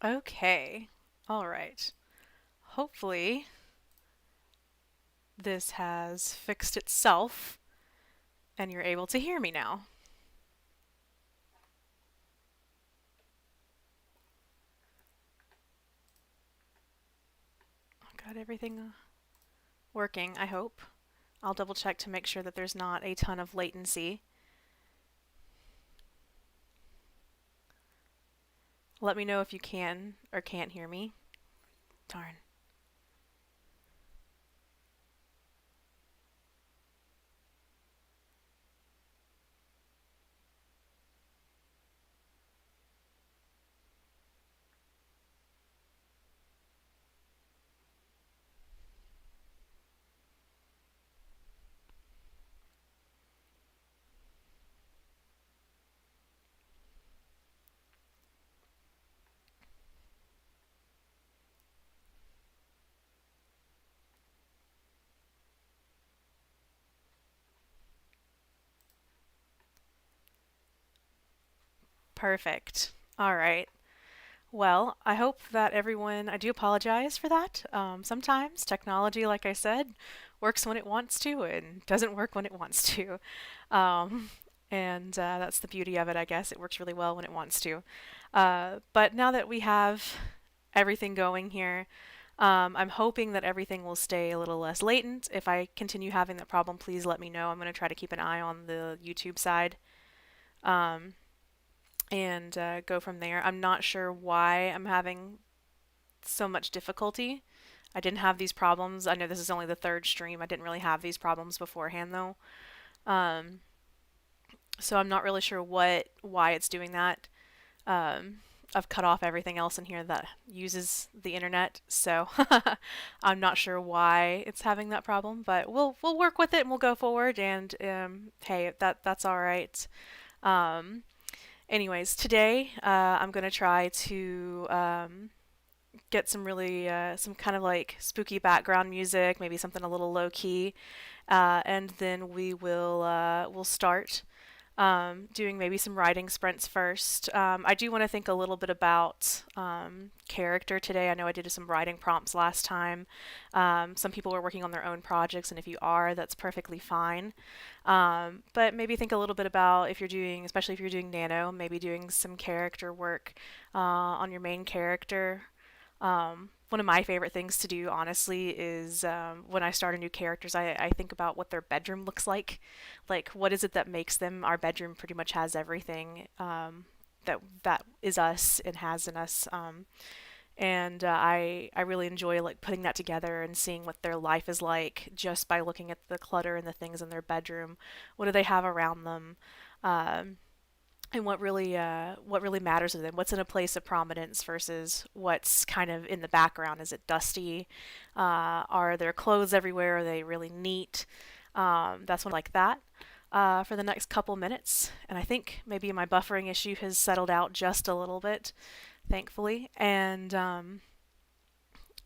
Okay. All right. Hopefully, this has fixed itself and you're able to hear me now. Got everything working, I hope. I'll double check to make sure that there's not a ton of latency. Let me know if you can or can't hear me. Darn. Perfect. All right. Well, I hope that everyone, I do apologize for that. Sometimes technology, like I said, works when it wants to and doesn't work when it wants to. Um, and that's the beauty of it, I guess. It works really well when it wants to. But now that we have everything going here, I'm hoping that everything will stay a little less latent. If I continue having that problem, please let me know. I'm going to try to keep an eye on the YouTube side. Um, and go from there. I'm not sure why I'm having so much difficulty. I didn't have these problems. I know this is only the third stream. I didn't really have these problems beforehand though. Um, so I'm not really sure why it's doing that. Um, I've cut off everything else in here that uses the internet, so I'm not sure why it's having that problem. But we'll work with it and we'll go forward. And hey, that's all right. Um, Anyways, today I'm gonna try to get some really some kind of like spooky background music, maybe something a little low key, and then we'll start doing maybe some writing sprints first. I do want to think a little bit about character today. I know I did some writing prompts last time. Some people are working on their own projects, and if you are, that's perfectly fine. But maybe think a little bit about if you're doing, especially if you're doing nano, maybe doing some character work on your main character. One of my favorite things to do, honestly, is when I start a new characters, I think about what their bedroom looks like. Like, what is it that makes them? Our bedroom pretty much has everything that is us and has in us. And I really enjoy like putting that together and seeing what their life is like just by looking at the clutter and the things in their bedroom. What do they have around them? Um, and what really matters to them, what's in a place of prominence versus what's kind of in the background. Is it dusty? Are there clothes everywhere? Are they really neat? That's one like that for the next couple minutes. And I think maybe my buffering issue has settled out just a little bit, thankfully. And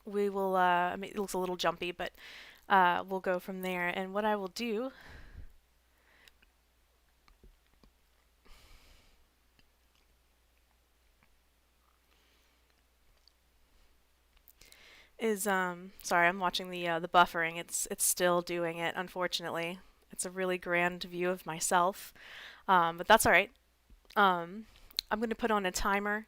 we will, I mean, it looks a little jumpy, but we'll go from there. And what I will do is sorry, I'm watching the buffering. It's still doing it, unfortunately. It's a really grand view of myself. But that's all right. Um I'm going to put on a timer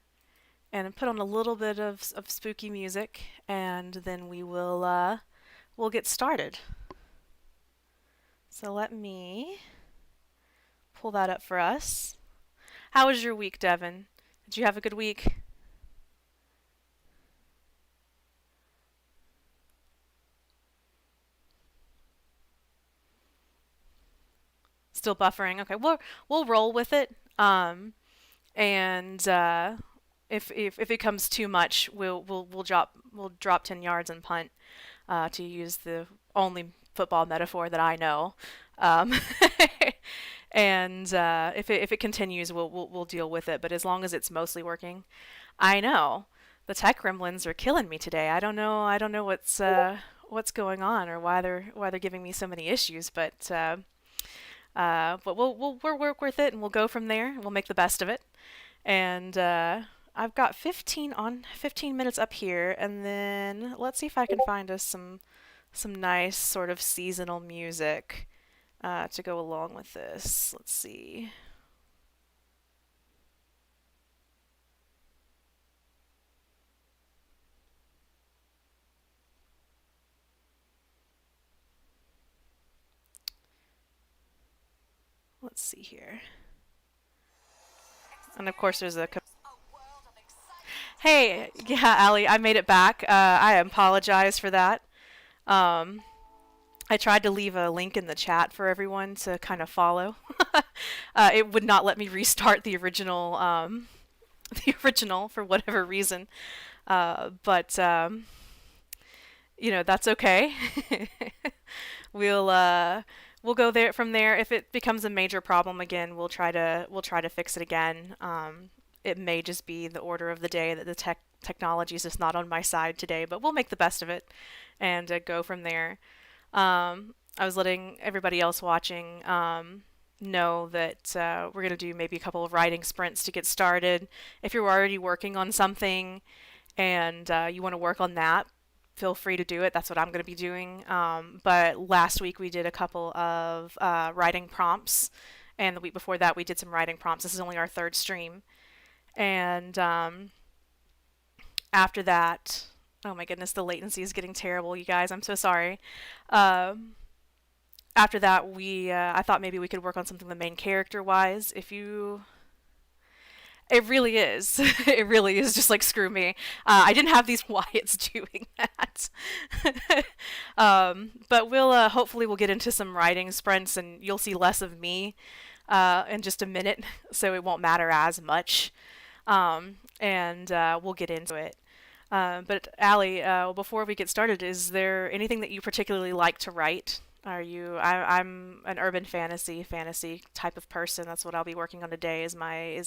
and put on a little bit of spooky music, and then we'll get started. So let me pull that up for us. How was your week, Devin? Did you have a good week? Still buffering. Okay, we'll roll with it. And if it comes too much, we'll drop 10 yards and punt, to use the only football metaphor that I know. Um, and if it continues, we'll deal with it. But as long as it's mostly working, I know the tech gremlins are killing me today. I don't know what's going on or why they're giving me so many issues. But we'll work with it and we'll go from there. We'll make the best of it. And I've got 15 minutes up here, and then let's see if I can find us some nice sort of seasonal music to go along with this. Let's see. Let's see here. And of course, there's a. Hey, yeah, Ali, I made it back. I apologize for that. Um, I tried to leave a link in the chat for everyone to kind of follow. It would not let me restart the original, the original for whatever reason. But that's okay. we'll uh, we'll go there from there. If it becomes a major problem again, we'll try to fix it again. It may just be the order of the day that the technology is just not on my side today, but we'll make the best of it and go from there. I was letting everybody else watching know that we're going to do maybe a couple of writing sprints to get started. If you're already working on something and you want to work on that, feel free to do it. That's what I'm going to be doing. But last week we did a couple of writing prompts, and the week before that we did some writing prompts. This is only our third stream. And after that, oh my goodness, the latency is getting terrible, you guys. I'm so sorry. Um, After that, I thought maybe we could work on something the main character wise. If you It really is. It really is just like screw me. I didn't have these Wyatts doing that. But we'll get into some writing sprints, and you'll see less of me in just a minute, so it won't matter as much. And we'll get into it. But Allie, before we get started, is there anything that you particularly like to write? I'm an urban fantasy type of person. That's what I'll be working on today. Is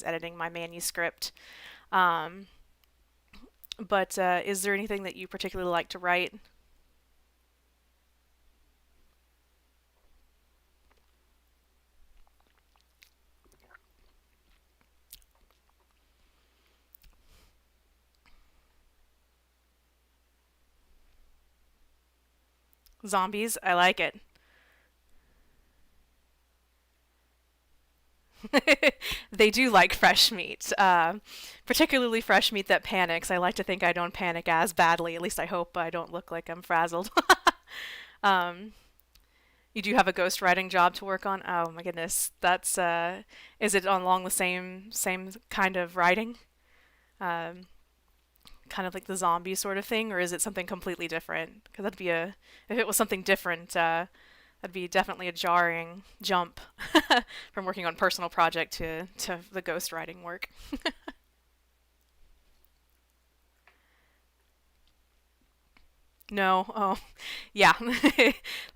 editing my manuscript. Um, but is there anything that you particularly like to write? Zombies, I like it. They do like fresh meat, particularly fresh meat that panics. I like to think I don't panic as badly. At least I hope I don't look like I'm frazzled. um, you do have a ghostwriting job to work on. Oh my goodness, that's is it along the same kind of writing, um, kind of like the zombie sort of thing, or is it something completely different? Because if it was something different, that'd be definitely a jarring jump from working on personal project to the ghostwriting work. No, oh, yeah,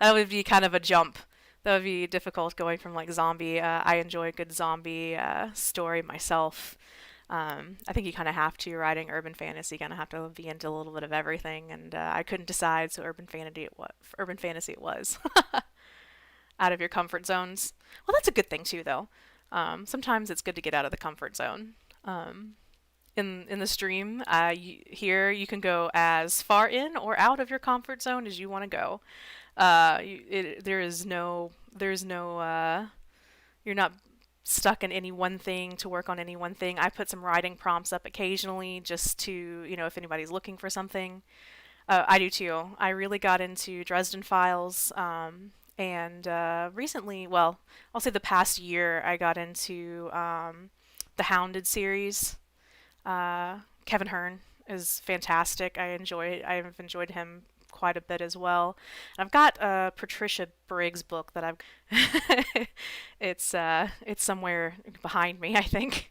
that would be kind of a jump. That would be difficult going from like zombie. I enjoy a good zombie story myself. I think you kind of have to writing urban fantasy. Kind of have to be into a little bit of everything, and I couldn't decide, so urban fantasy it was. Out of your comfort zones. Well, that's a good thing too, though. Sometimes it's good to get out of the comfort zone. Um, in the stream, here you can go as far in or out of your comfort zone as you want to go. There's no, you're not stuck in any one thing to work on any one thing. I put some writing prompts up occasionally just to, if anybody's looking for something. I do too. I really got into Dresden Files, and recently, well, I'll say the past year, I got into the Hounded series. Kevin Hearn is fantastic. I've enjoyed him quite a bit as well. And I've got a Patricia Briggs book that I've. It's somewhere behind me, I think.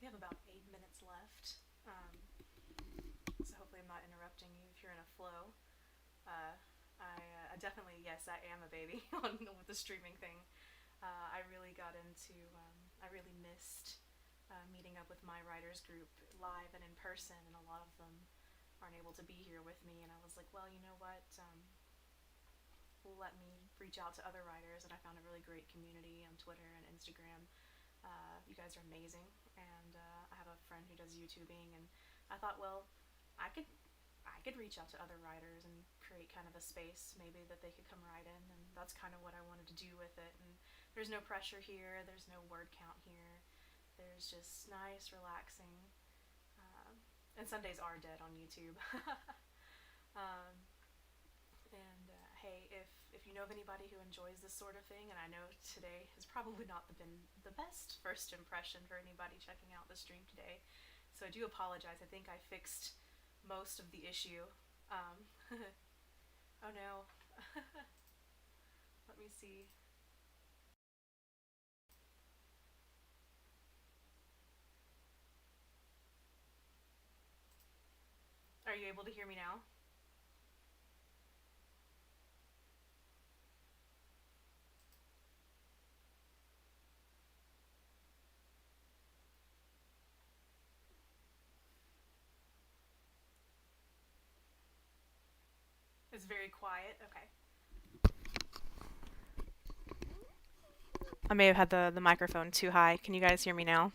We have about 8 minutes left, so hopefully I'm not interrupting you if you're in a flow. Uh, I definitely, yes, I am a baby on with the streaming thing. I really got into, I really missed meeting up with my writers group live and in person, and a lot of them aren't able to be here with me. And I was like, well, you know what? Let me reach out to other writers, and I found a really great community on Twitter and Instagram. You guys are amazing, and I have a friend who does YouTubing, and I thought, well, I could I could reach out to other writers and create kind of a space maybe that they could come write in, and that's kind of what I wanted to do with it. And there's no pressure here, there's no word count here, there's just nice, relaxing, uh, and Sundays are dead on YouTube. um, and hey, if you know of anybody who enjoys this sort of thing, and I know today has probably not been the best first impression for anybody checking out the stream today, so I do apologize. I think I fixed most of the issue. Um, oh no. Let me see. Are you able to hear me now? It's very quiet. Okay. I may have had the microphone too high. Can you guys hear me now?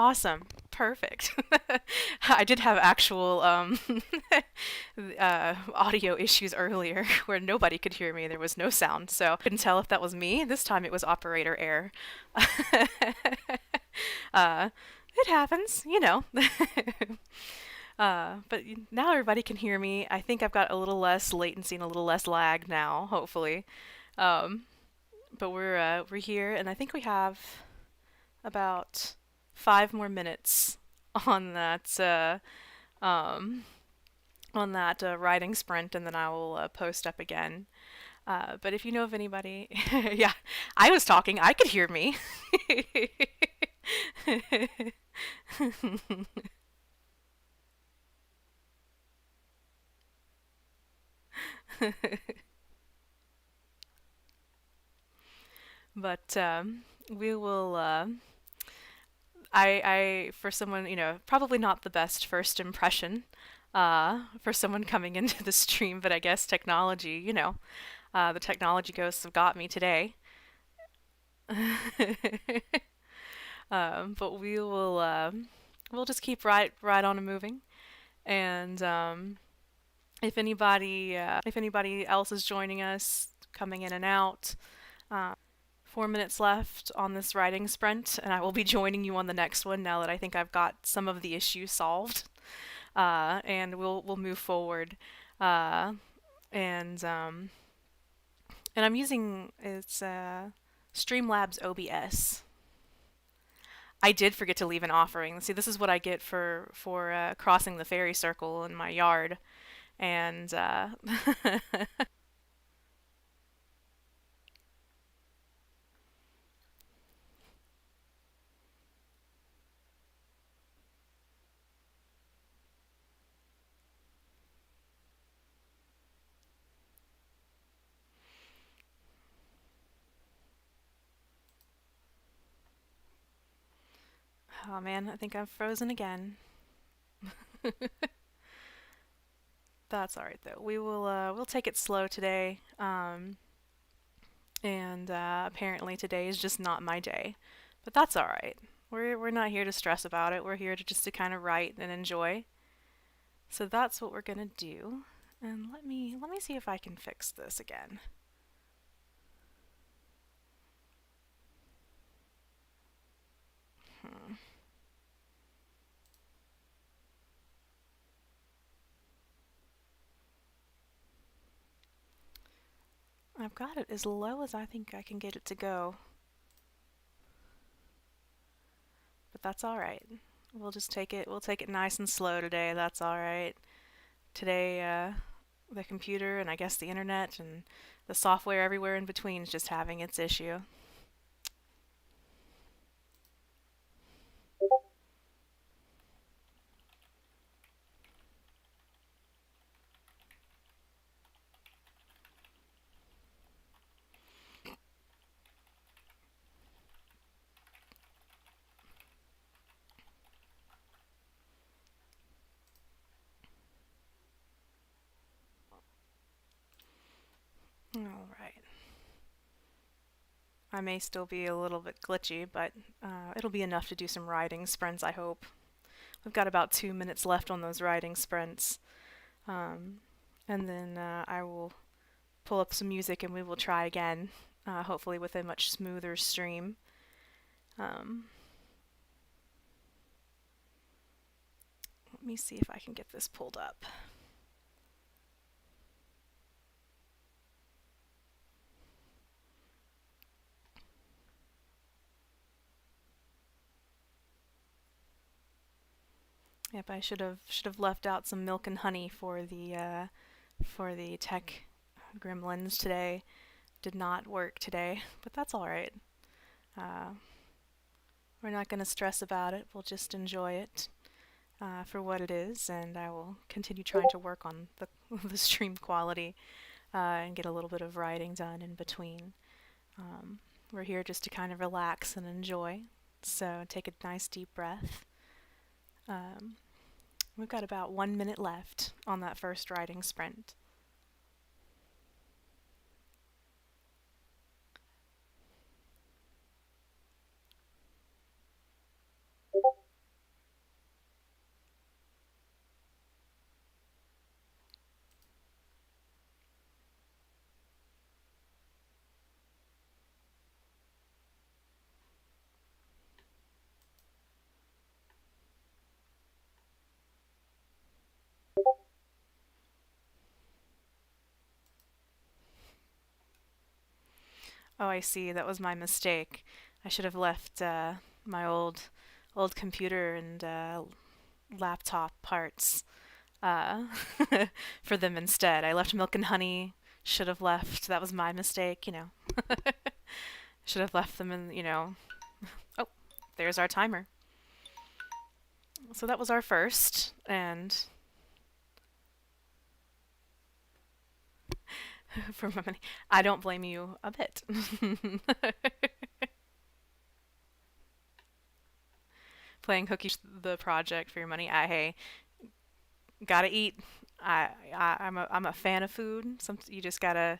Awesome. Perfect. I did have actual audio issues earlier where nobody could hear me. There was no sound, so I couldn't tell if that was me. This time it was operator error. uh, it happens, you know. But now everybody can hear me. I think I've got a little less latency and a little less lag now, hopefully. Um, but we're here, and I think we have about 5 more minutes on that um, riding sprint, and then I will post up again. But if you know of anybody, yeah, I was talking. I could hear me. But we will. For someone, probably not the best first impression for someone coming into the stream, but I guess technology, the technology ghosts have got me today. But we'll just keep right on and moving. And if anybody else is joining us, coming in and out, 4 minutes left on this writing sprint, and I will be joining you on the next one now that I think I've got some of the issues solved. And we'll move forward. And I'm using Streamlabs OBS. I did forget to leave an offering. See, this is what I get for crossing the fairy circle in my yard, and oh man, I think I'm frozen again. That's all right though. We'll take it slow today. And apparently today is just not my day, but that's all right. We're not here to stress about it. We're here to just to kind of write and enjoy. So that's what we're gonna do. And let me see if I can fix this again. I've got it as low as I think I can get it to go. But that's all right. We'll take it nice and slow today. That's all right. Today, the computer and I guess the internet and the software everywhere in between is just having its issue. All right. I may still be a little bit glitchy, but it'll be enough to do some riding sprints, I hope. We've got about 2 minutes left on those riding sprints. Um, and then I will pull up some music and we will try again, hopefully with a much smoother stream. Um, Let me see if I can get this pulled up. Yep, I should have left out some milk and honey for the tech gremlins today. Did not work today, but that's all right. Uh, we're not going to stress about it. We'll just enjoy it for what it is, and I will continue trying to work on the the stream quality and get a little bit of writing done in between. Um, we're here just to kind of relax and enjoy. So take a nice deep breath. Um, we've got about 1 minute left on that first writing sprint. Oh, I see. That was my mistake. I should have left my old computer and laptop parts uh, for them instead. I left milk and honey. Should have left. That was my mistake. Should have left them in. Oh, there's our timer. So that was our first, and for my money, I don't blame you a bit. Playing hooky the project for your money. Hey, gotta eat. I'm a fan of food. You just gotta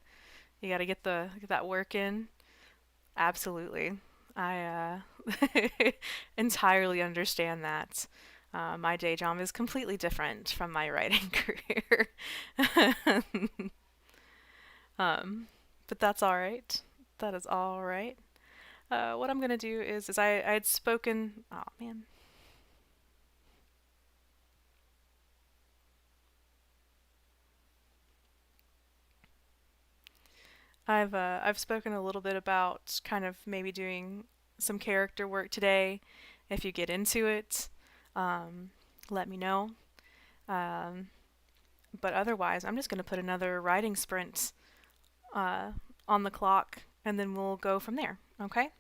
get that work in. Absolutely. I entirely understand that. My day job is completely different from my writing career. um, but that's all right. That is all right. What I'm gonna do is I had spoken. Oh man, I've spoken a little bit about kind of maybe doing some character work today. If you get into it, um, let me know. Um, but otherwise, I'm just gonna put another writing sprint uh, on the clock, and then we'll go from there. Okay?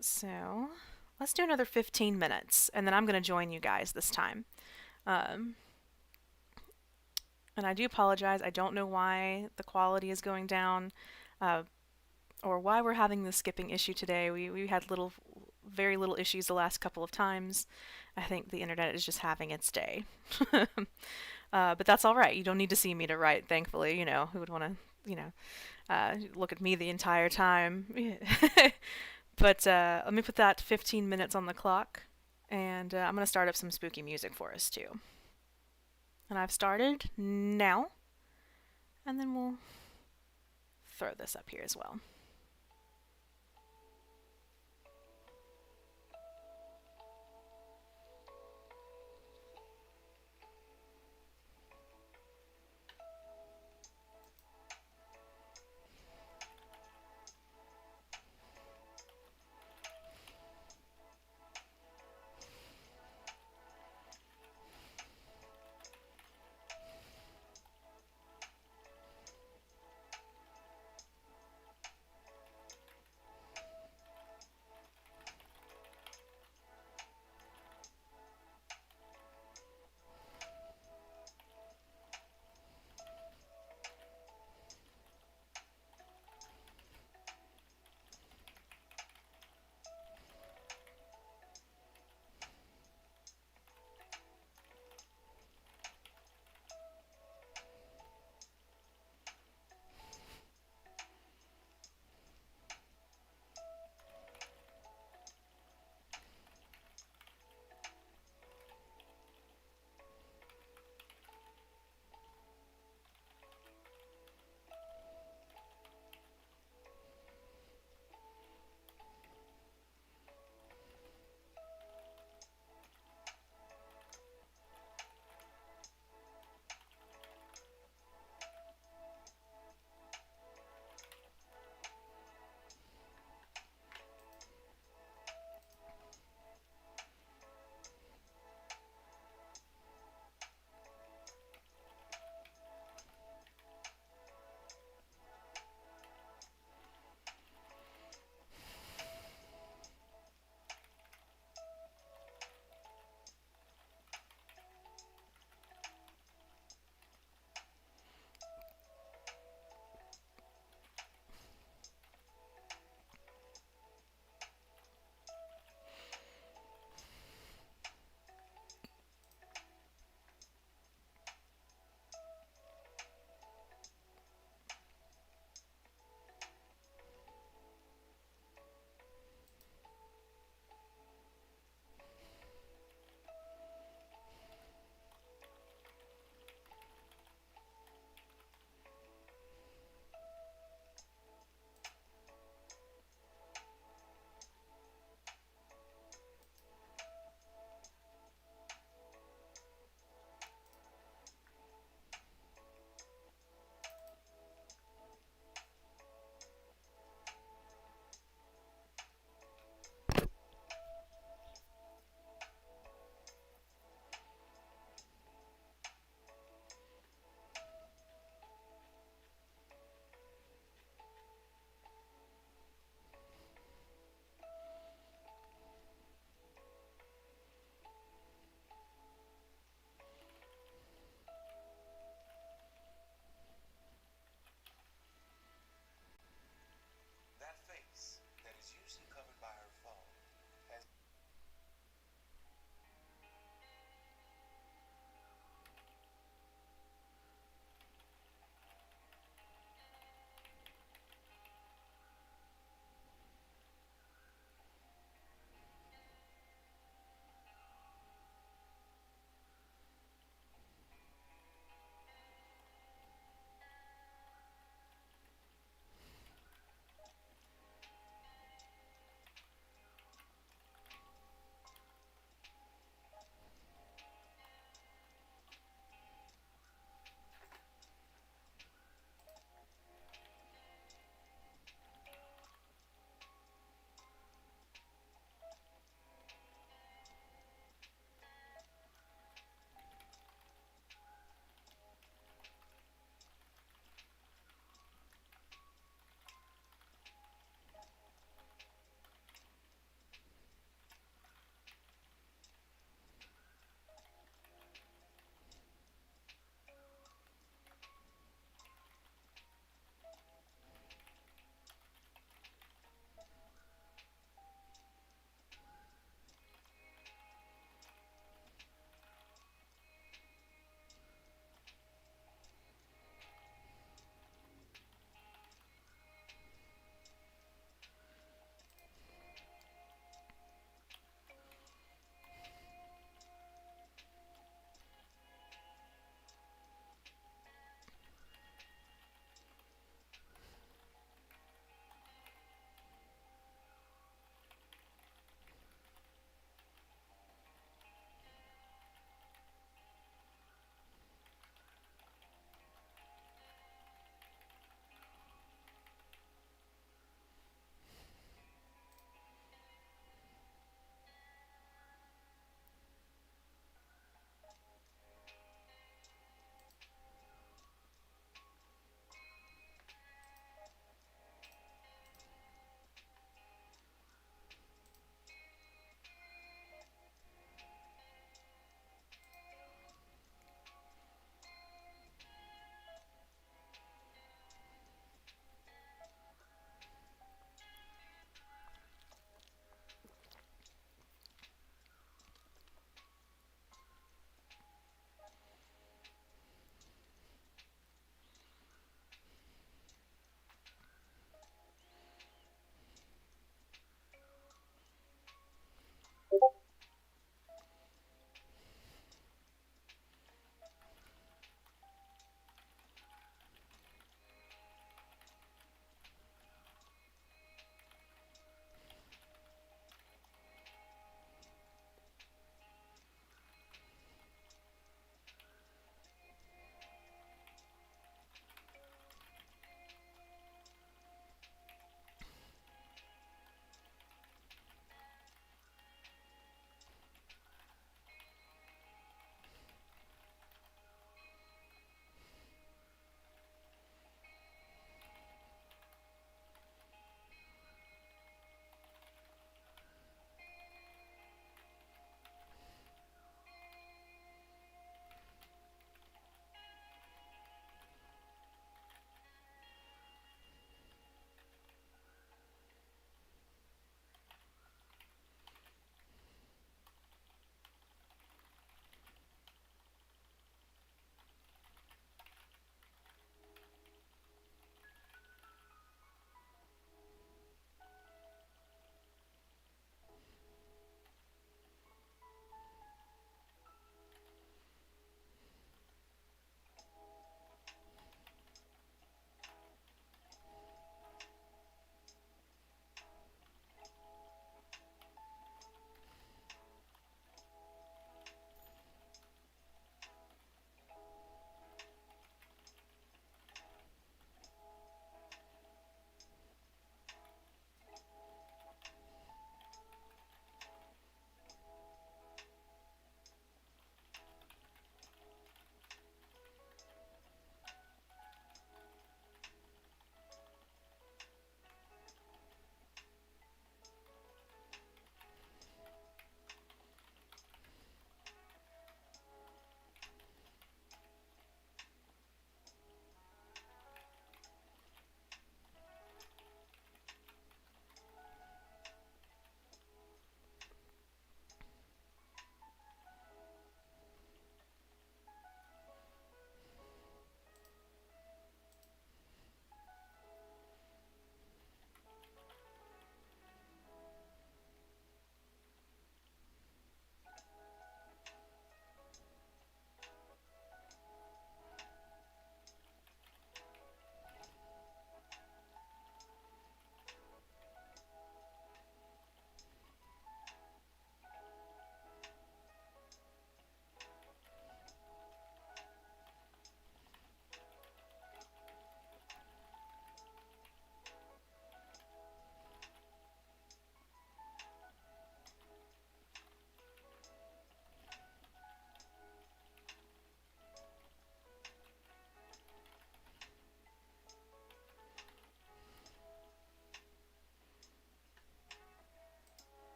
So let's do another 15 minutes, and then I'm gonna join you guys this time. Um, and I do apologize. I don't know why the quality is going down. Uh, or why we're having the skipping issue today. We had very little issues the last couple of times. I think the internet is just having its day. But that's all right. You don't need to see me to write, thankfully. Who would want to, look at me the entire time? But let me put that 15 minutes on the clock, and I'm going to start up some spooky music for us, too. And I've started now, and then we'll throw this up here as well.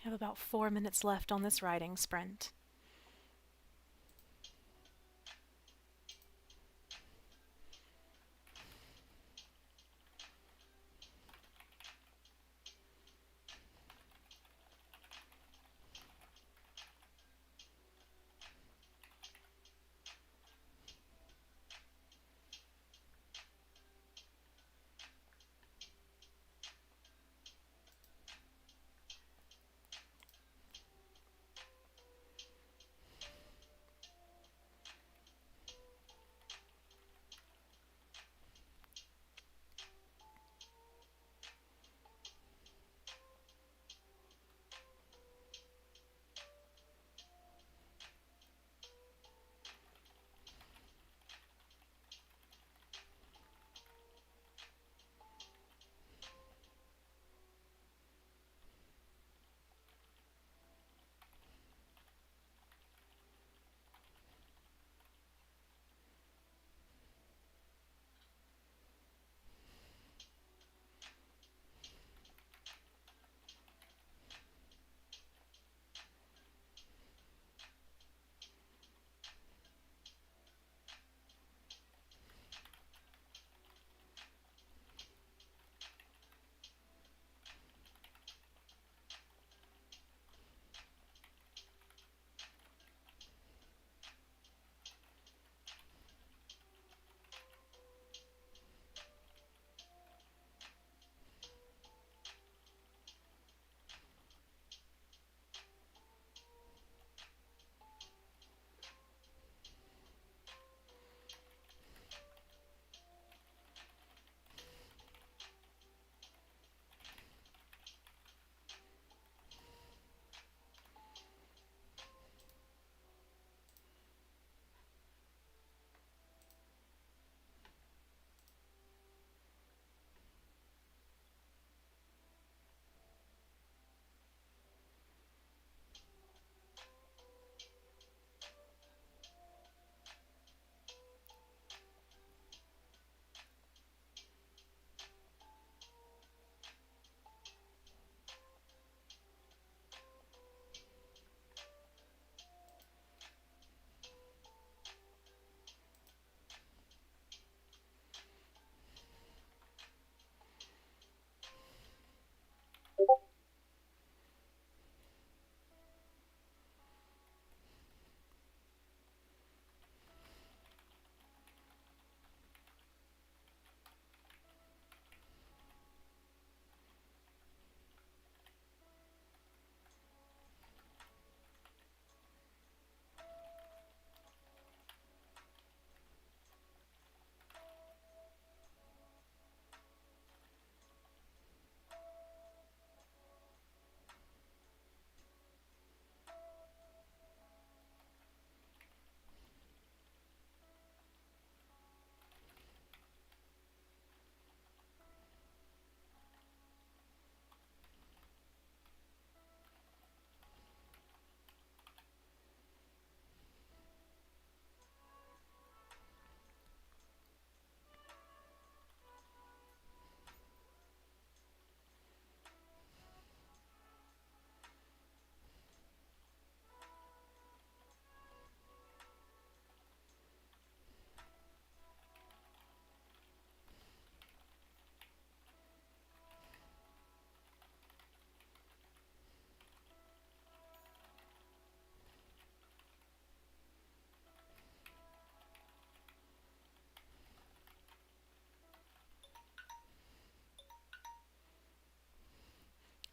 have about 4 minutes left on this writing sprint.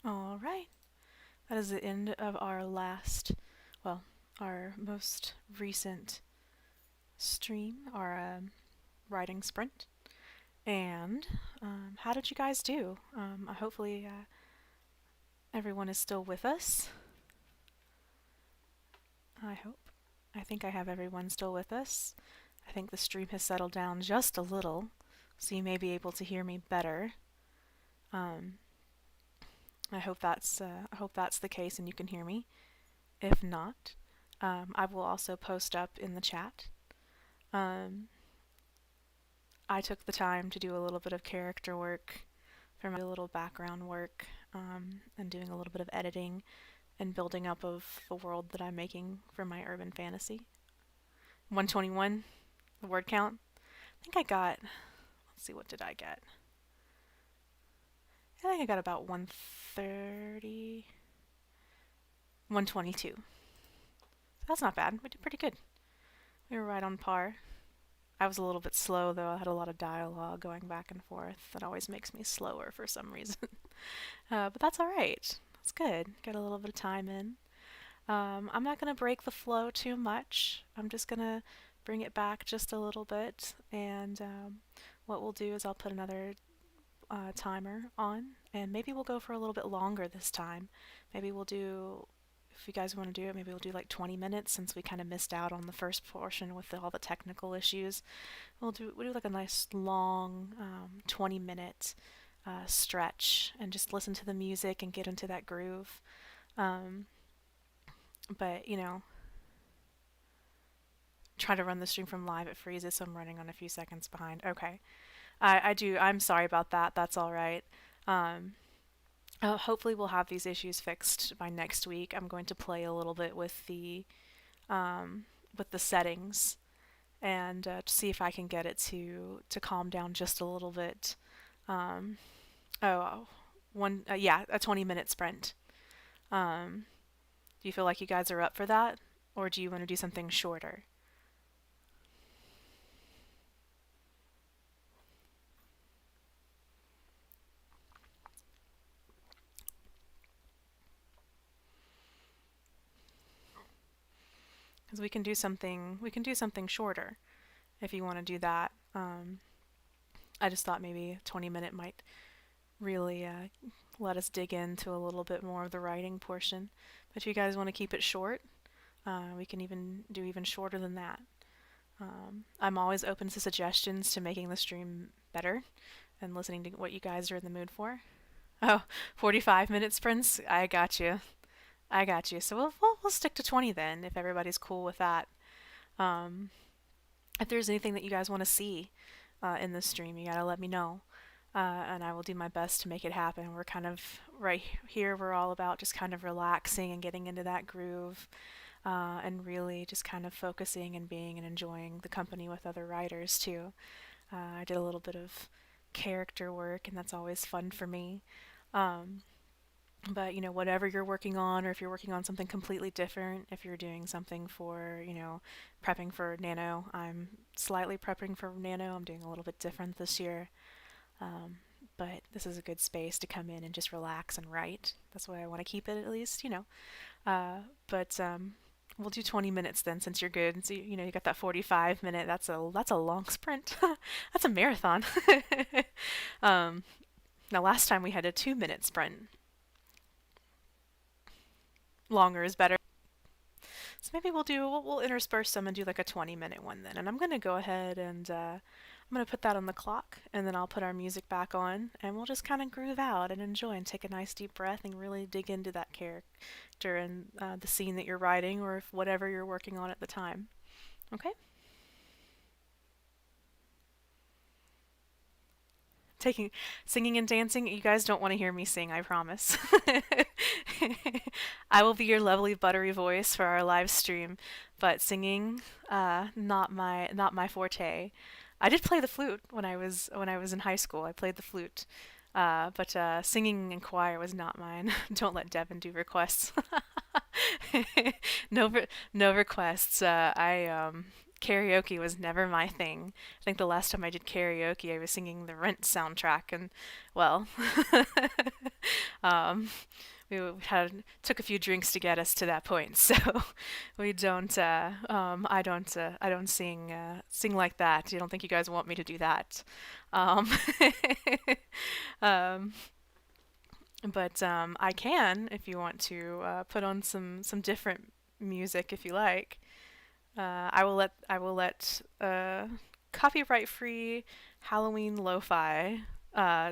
All right. That is the end of our well, our most recent stream, our writing sprint. And how did you guys do? Hopefully, everyone is still with us. I hope. I think I have everyone still with us. I think the stream has settled down just a little, so you may be able to hear me better. Um, I hope that's the case and you can hear me. If not, I will also post up in the chat. Um, I took the time to do a little bit of character work for my little background work, and doing a little bit of editing and building up of the world that I'm making for my urban fantasy. 121, the word count. I think I got, let's see, what did I get? I think I got about 130, 122. So that's not bad. We did pretty good. We were right on par. I was a little bit slow though. I had a lot of dialogue going back and forth. That always makes me slower for some reason. But that's all right. That's good. Get a little bit of time in. I'm not going to break the flow too much. I'm just going to bring it back just a little bit. And what we'll do is I'll put another timer on, and maybe we'll go for a little bit longer this time. Maybe we'll do, if you guys want to do it, maybe we'll do like 20 minutes since we kind of missed out on the first portion with all the technical issues. We'll do like a nice long 20-minute stretch and just listen to the music and get into that groove. Um, but try to run the stream from live, it freezes, so I'm running on a few seconds behind. Okay. I'm sorry about that. That's all right. Um, Hopefully we'll have these issues fixed by next week. I'm going to play a little bit with the settings and to see if I can get it to calm down just a little bit. Um, oh, yeah, a 20-minute sprint. Do you feel like you guys are up for that, or do you want to do something shorter? Because we can do something shorter if you want to do that. I just thought maybe a 20-minute might really let us dig into a little bit more of the writing portion. But if you guys want to keep it short, we can even do even shorter than that. I'm always open to suggestions to making the stream better and listening to what you guys are in the mood for. Oh, 45-minute sprints? I got you. I got you. So we'll stick to 20 then, if everybody's cool with that. Um, if there's anything that you guys want to see in the stream, you gotta let me know. And I will do my best to make it happen. We're kind of right here, we're all about just kind of relaxing and getting into that groove and really just kind of focusing and being and enjoying the company with other writers too. I did a little bit of character work, and that's always fun for me. Um, but whatever you're working on, or if you're working on something completely different, if you're doing something for prepping for Nano, I'm slightly prepping for Nano. I'm doing a little bit different this year. Um, but this is a good space to come in and just relax and write. That's why I want to keep it, at least. But we'll do 20 minutes then, since you're good. So you got that 45-minute. That's a long sprint. That's a marathon. um, Now last time we had a 2-minute sprint. Longer is better. So maybe we'll intersperse some and do like a 20-minute one then. And I'm gonna go ahead and I'm gonna put that on the clock, and then I'll put our music back on, and we'll just kind of groove out and enjoy and take a nice deep breath and really dig into that character and the scene that you're writing, or if whatever you're working on at the time. Okay? Taking Singing and dancing. You guys don't want to hear me sing, I promise. I will be your lovely buttery voice for our live stream, but singing, not my forte. I did play the flute when I was in high school. I played the flute, but singing in choir was not mine. Don't let Devin do requests. No requests. I Karaoke was never my thing. I think the last time I did karaoke, I was singing the Rent soundtrack, and well, um, we had took a few drinks to get us to that point. So we don't. I don't sing like that. I don't think you guys want me to do that. Um, um, but I can, if you want to put on some different music if you like. I will let copyright free Halloween lo-fi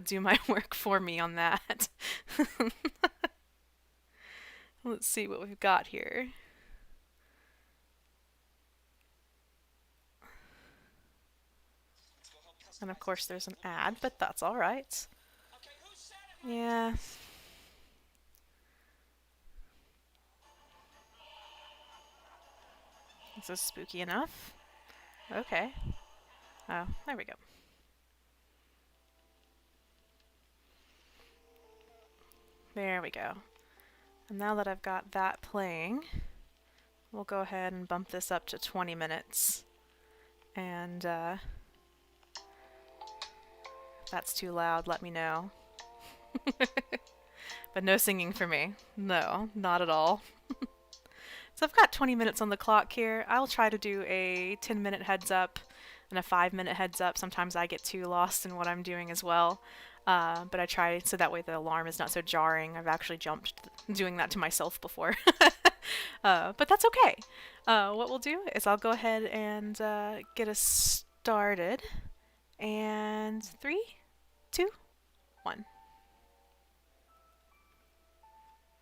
do my work for me on that. Let's see what we've got here. And of course there's an ad, but that's all right. Yeah. This is spooky enough. Okay. Oh, there we go. There we go. And now that I've got that playing, we'll go ahead and bump this up to 20 minutes. And if that's too loud, let me know. But no singing for me. No, not at all. So I've got 20 minutes on the clock here. I'll try to do a 10-minute heads up and a 5-minute heads up. Sometimes I get too lost in what I'm doing as well. But I try so that way the alarm is not so jarring. I've actually jumped doing that to myself before. But that's okay. What we'll do is I'll go ahead and get us started. And 3, 2, 1.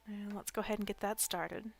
And let's go ahead and get that started.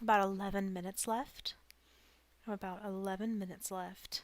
About 11 minutes left. About 11 minutes left.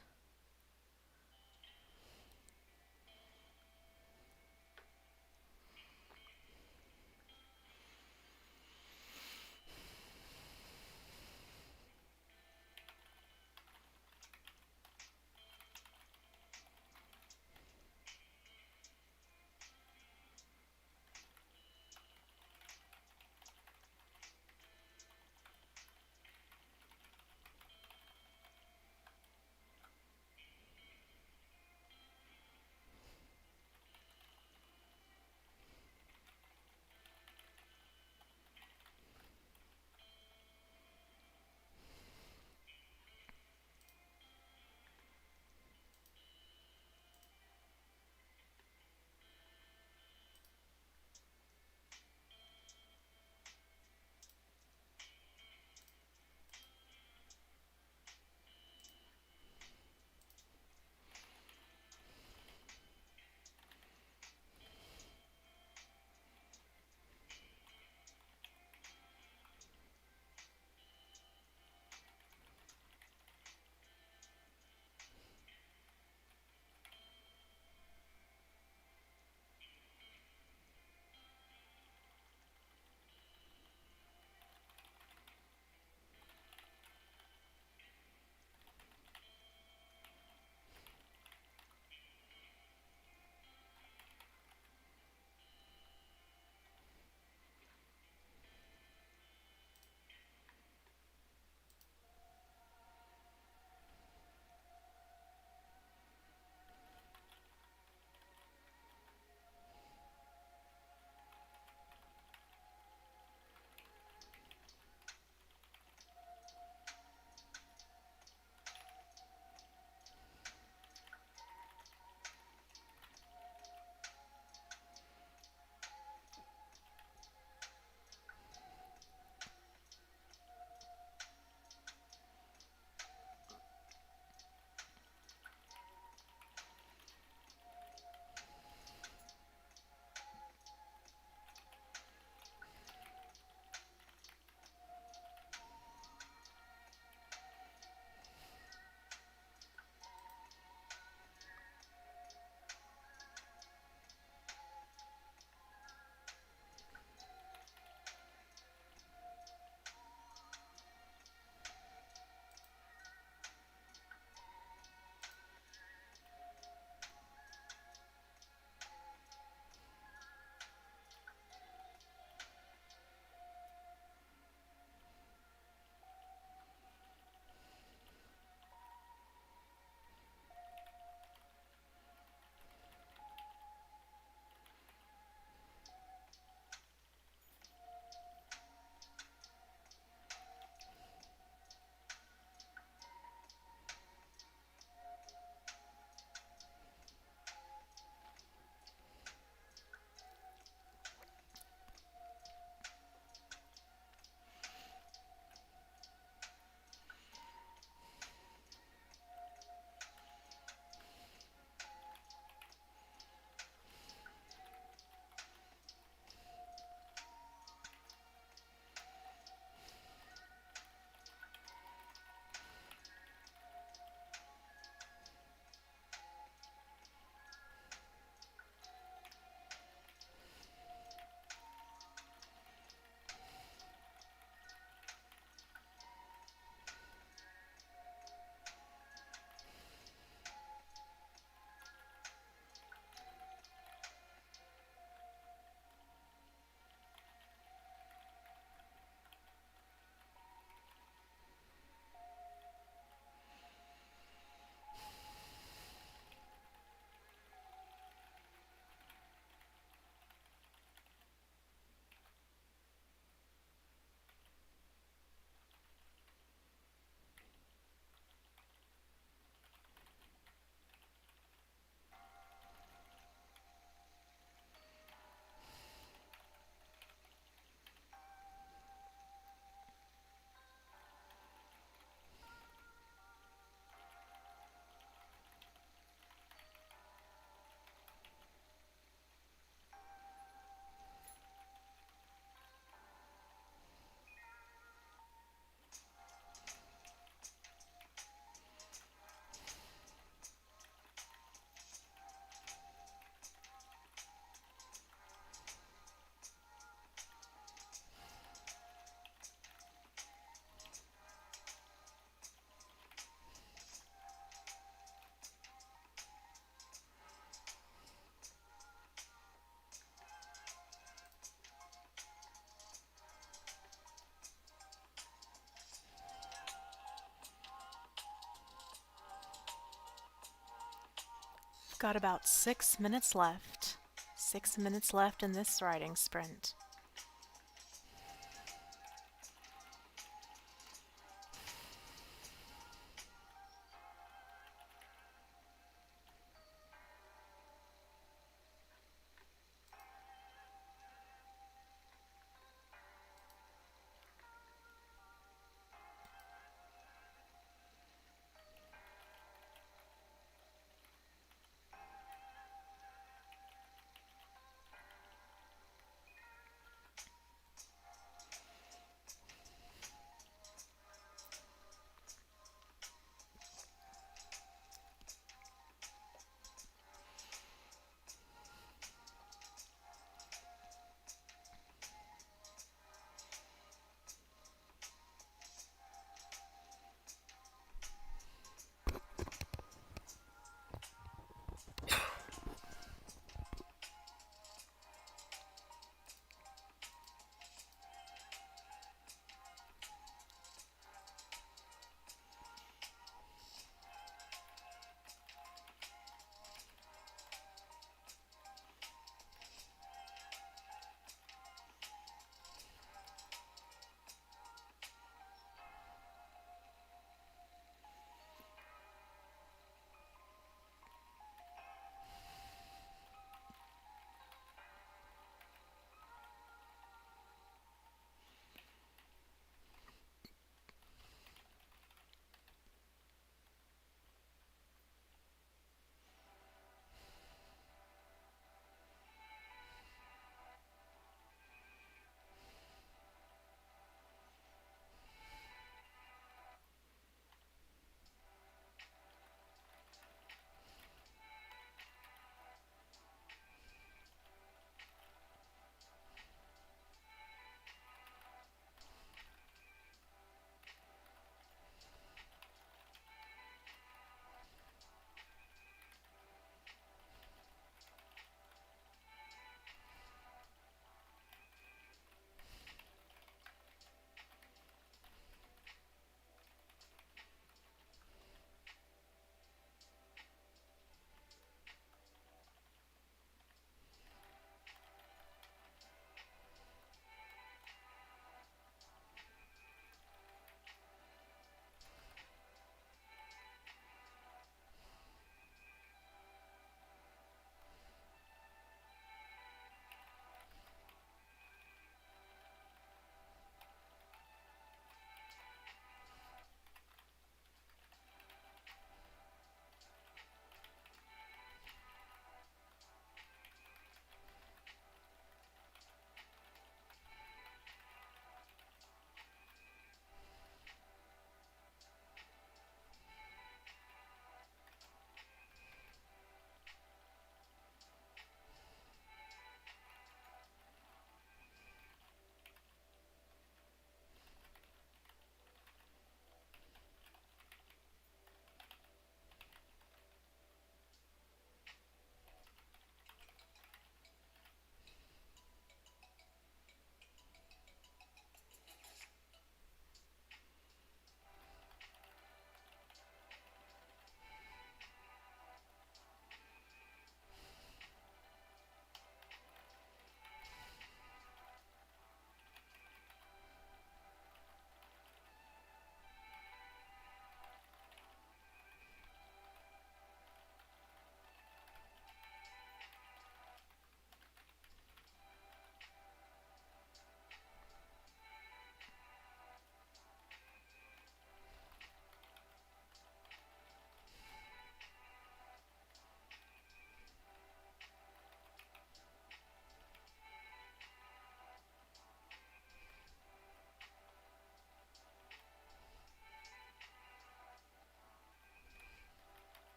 got about 6 minutes left. 6 minutes left in this riding sprint.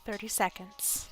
30 seconds.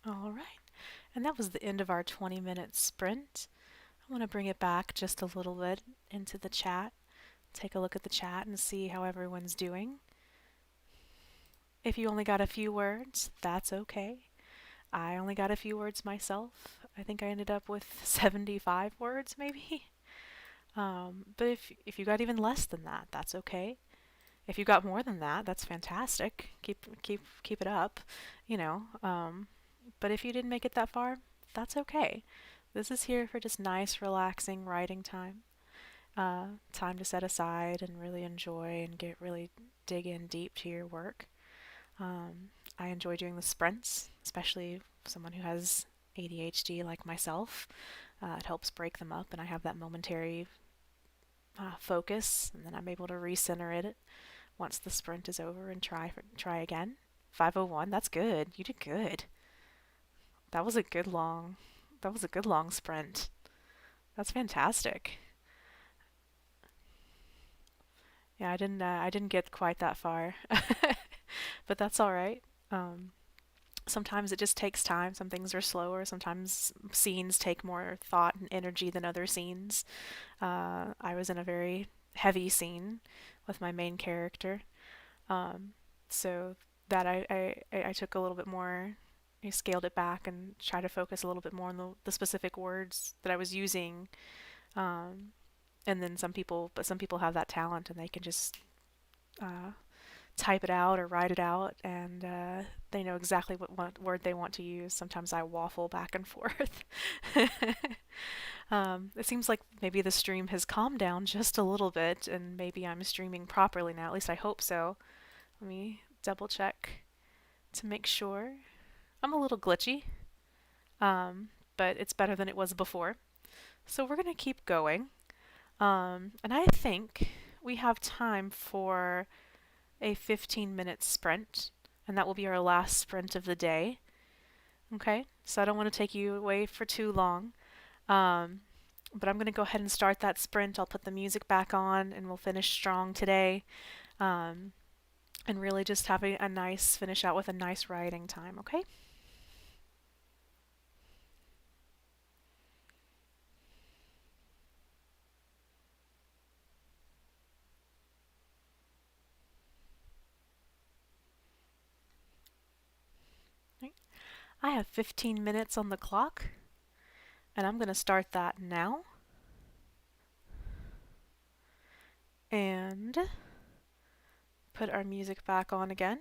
All right. And that was the end of our 20-minute sprint. I want to bring it back just a little bit into the chat. Take a look at the chat and see how everyone's doing. If you only got a few words, that's okay. I only got a few words myself. I think I ended up with 75 words maybe. But if you got even less than that, that's okay. If you got more than that, that's fantastic. Keep it up, you know. But if you didn't make it that far, that's okay. This is here for just nice, relaxing writing time. Time to set aside and really enjoy and get really dig in deep to your work. I enjoy doing the sprints, especially someone who has ADHD like myself. It helps break them up, and I have that momentary focus, and then I'm able to recenter it once the sprint is over and try again. 5:01, that's good. You did good. That was a good long that was a good long sprint. That's fantastic. Yeah, I didn't get quite that far. But that's all right. Um, Sometimes it just takes time. Some things are slower. Sometimes scenes take more thought and energy than other scenes. I was in a very heavy scene with my main character, um, so that I took a little bit more. I scaled it back and tried to focus a little bit more on the specific words that I was using. Um, and then some people have that talent and they can just uh, type it out or write it out, and they know exactly what word they want to use. Sometimes I waffle back and forth. It seems like maybe the stream has calmed down just a little bit, and maybe I'm streaming properly now. At least I hope so. Let me double check to make sure. I'm a little glitchy, but it's better than it was before. So we're going to keep going. And I think we have time for a 15-minute sprint, and that will be our last sprint of the day. Okay, so I don't want to take you away for too long, um, but I'm going to go ahead and start that sprint. I'll put the music back on, and we'll finish strong today, um, and really just have a nice finish out with a nice writing time. Okay. Right. I have 15 minutes on the clock, and I'm going to start that now. And put our music back on again.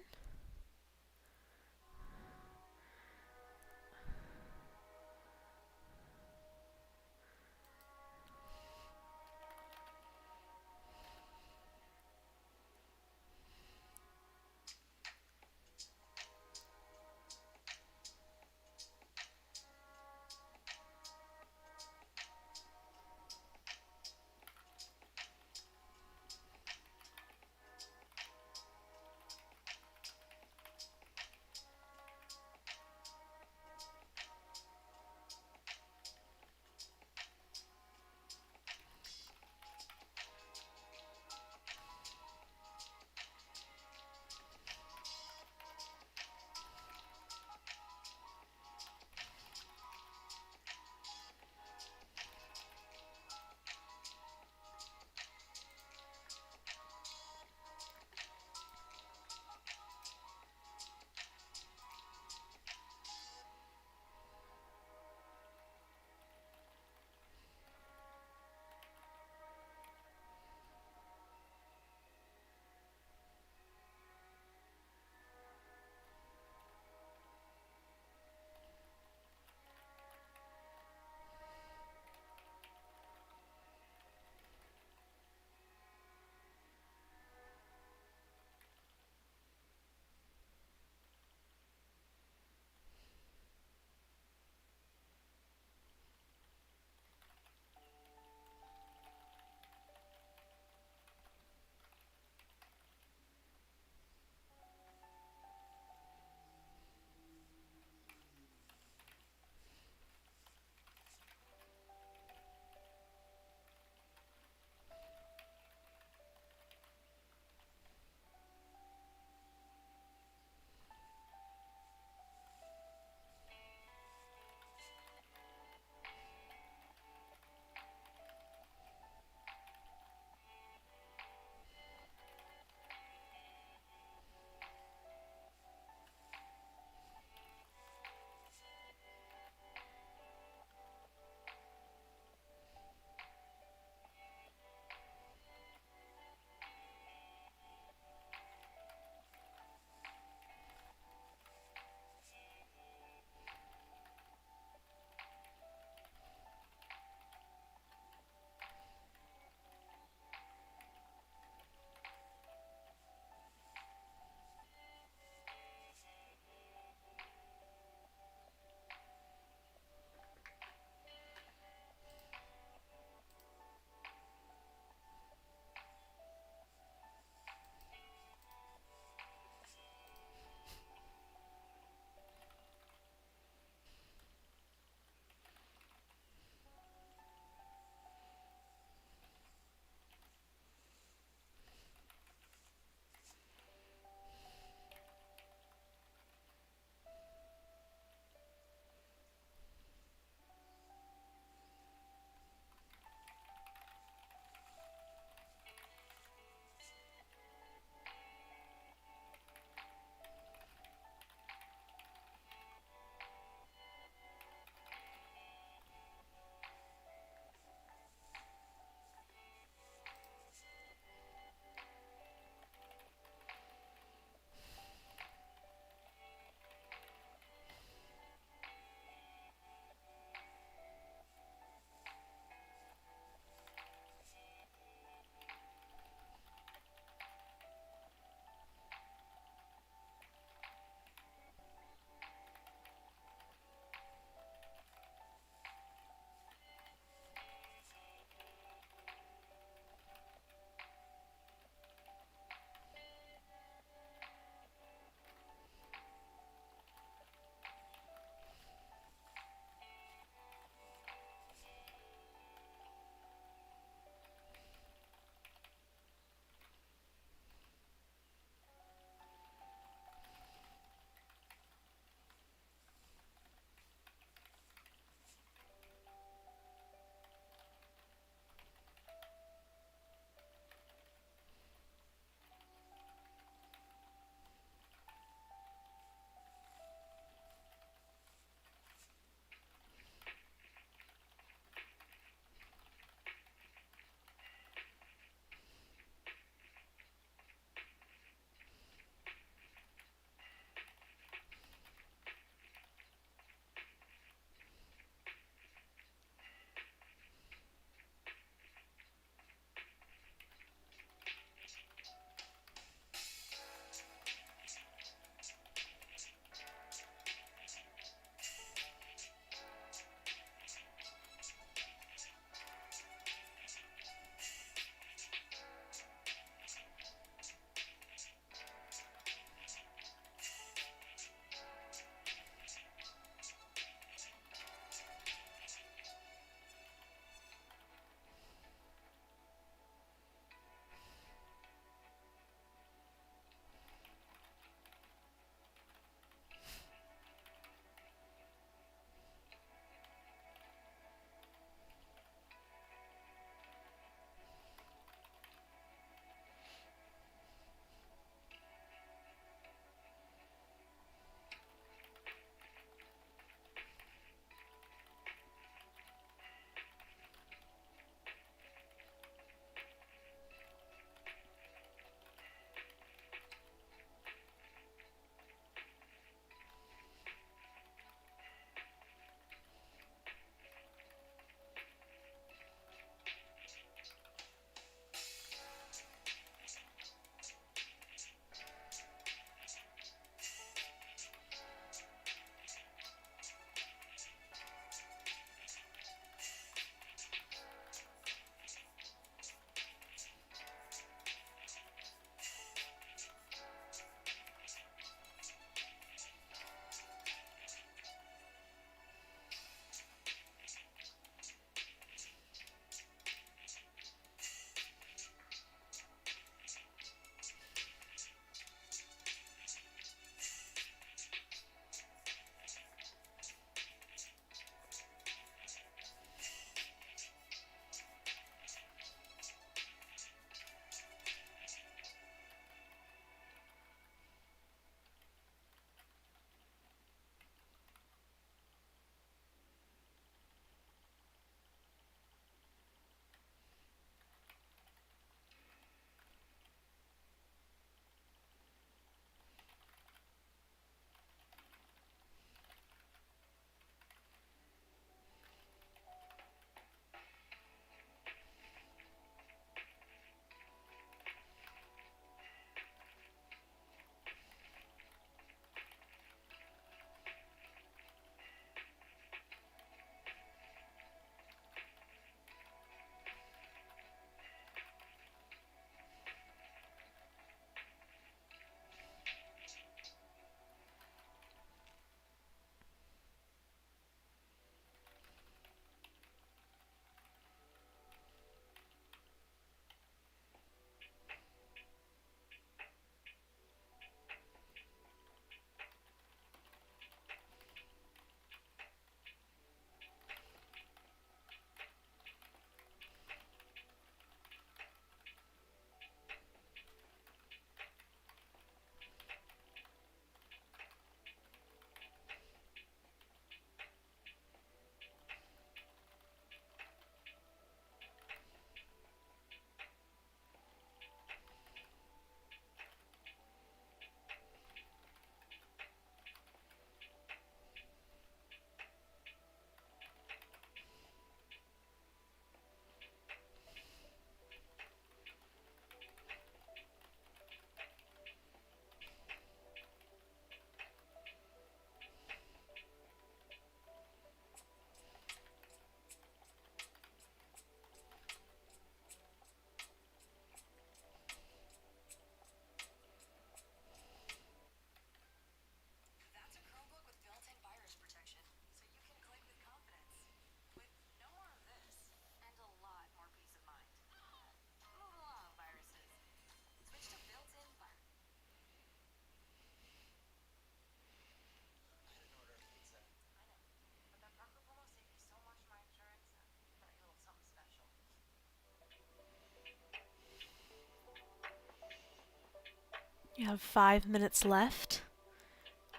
You have 5 minutes left.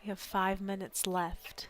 You have 5 minutes left.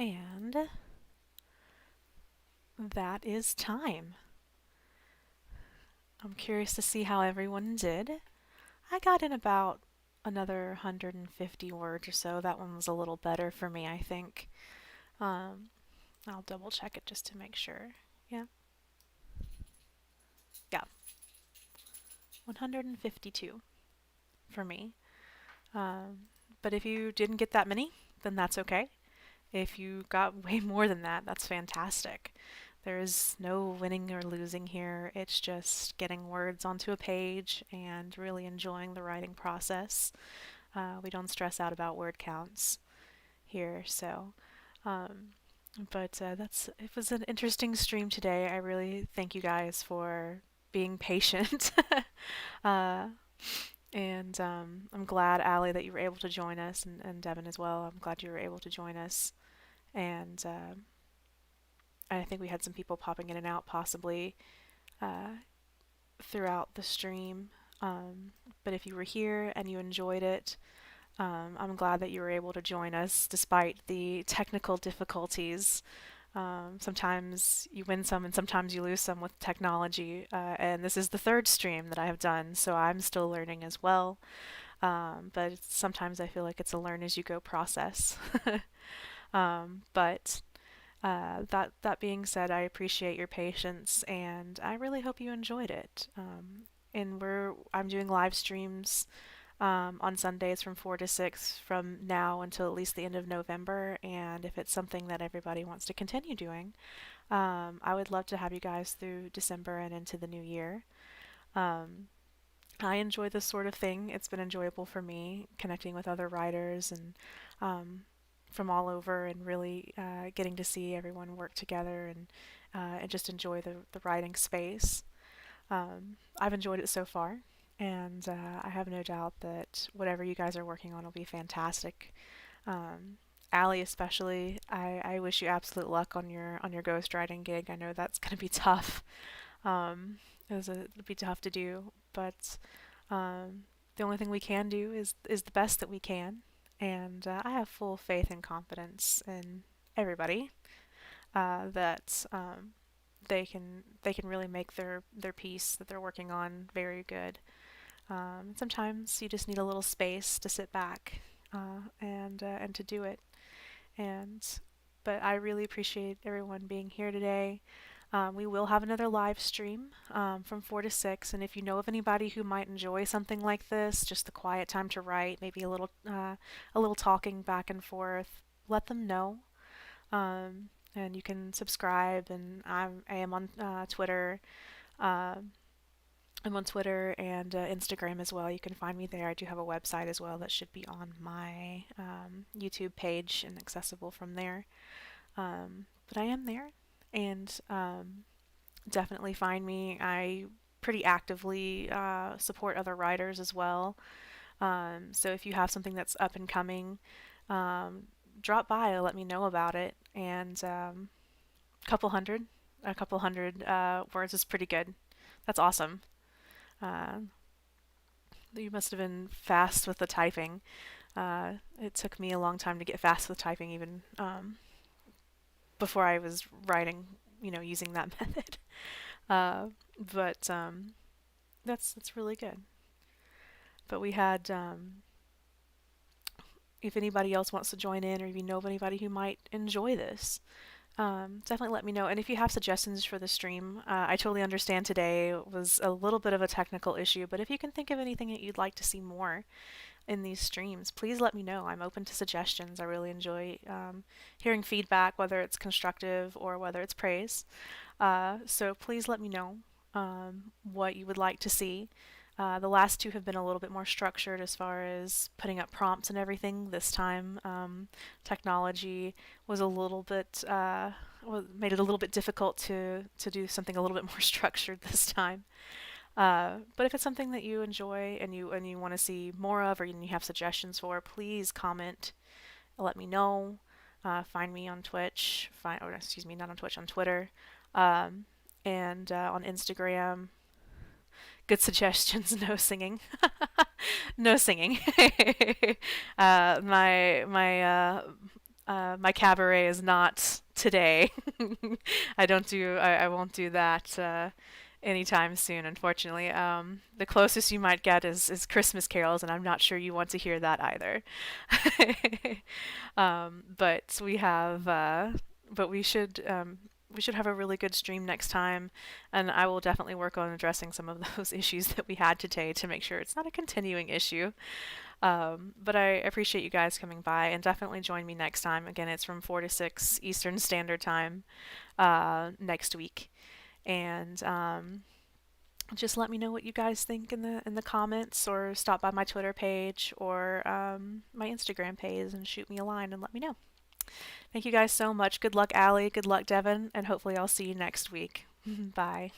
And that is time. I'm curious to see how everyone did. I got in about another 150 words or so. That one was a little better for me, I think. Um, I'll double check it just to make sure. Yeah, yeah, 152 for me. Um, but if you didn't get that many, then that's okay. If you got way more than that, that's fantastic. There's no winning or losing here. It's just getting words onto a page and really enjoying the writing process. We don't stress out about word counts here, so. Um, but it was an interesting stream today. I really thank you guys for being patient. uh, and I'm glad, Allie, that you were able to join us, and Devin as well. I'm glad you were able to join us. And I think we had some people popping in and out possibly uh, throughout the stream. But if you were here and you enjoyed it, I'm glad that you were able to join us despite the technical difficulties. Sometimes you win some and sometimes you lose some with technology. And this is the third stream that I have done, so I'm still learning as well. But sometimes I feel like it's a learn as you go process. But that being said, I appreciate your patience, and I really hope you enjoyed it. And I'm doing live streams on Sundays from 4 to 6 from now until at least the end of November. And if it's something that everybody wants to continue doing, I would love to have you guys through December and into the new year. Um, I enjoy this sort of thing. It's been enjoyable for me connecting with other writers and um, from all over, and really getting to see everyone work together and just enjoy the writing space. I've enjoyed it so far, and I have no doubt that whatever you guys are working on will be fantastic. Allie, especially, I wish you absolute luck on your ghostwriting gig. I know that's going to be tough. Um, it'll be tough to do, but the only thing we can do is the best that we can, and I have full faith and confidence in everybody that they can really make their piece that they're working on very good. Sometimes you just need a little space to sit back and to do it. And but I really appreciate everyone being here today. We will have another live stream from 4 to 6, and if you know of anybody who might enjoy something like this, just the quiet time to write, maybe a little talking back and forth, let them know. And you can subscribe, and I am on Twitter. Uh, I'm on Twitter and Instagram as well. You can find me there. I do have a website as well that should be on my YouTube page and accessible from there. But I am there, and definitely find me. I pretty actively support other writers as well. So if you have something that's up and coming, um, drop by, let me know about it. And couple hundred, a couple hundred words is pretty good. That's awesome. Uh, you must have been fast with the typing. It took me a long time to get fast with typing, even before I was writing, using that method. Uh, but that's really good. But we had, if anybody else wants to join in, or if you know of anybody who might enjoy this, definitely let me know. And if you have suggestions for the stream, I totally understand today was a little bit of a technical issue, but if you can think of anything that you'd like to see more in these streams, please let me know. I'm open to suggestions. I really enjoy hearing feedback, whether it's constructive or whether it's praise. So please let me know what you would like to see. The last two have been a little bit more structured as far as putting up prompts and everything. This time, technology was a little bit made it a little bit difficult to do something a little bit more structured this time. But if it's something that you enjoy and you want to see more of, or you have suggestions for, please comment. Let me know. Find me on Twitch. Or excuse me, not on Twitch, on Twitter, um, and on Instagram. Good suggestions. No singing. No singing. My My cabaret is not today. I won't do that anytime soon, unfortunately. The closest you might get is Christmas carols, and I'm not sure you want to hear that either. But we should have a really good stream next time, and I will definitely work on addressing some of those issues that we had today to make sure it's not a continuing issue. But I appreciate you guys coming by, and definitely join me next time. Again, it's from 4 to 6 Eastern Standard Time next week. And just let me know what you guys think in the comments, or stop by my Twitter page or my Instagram page and shoot me a line and let me know. Thank you guys so much. Good luck, Allie. Good luck, Devin. And hopefully I'll see you next week. Bye.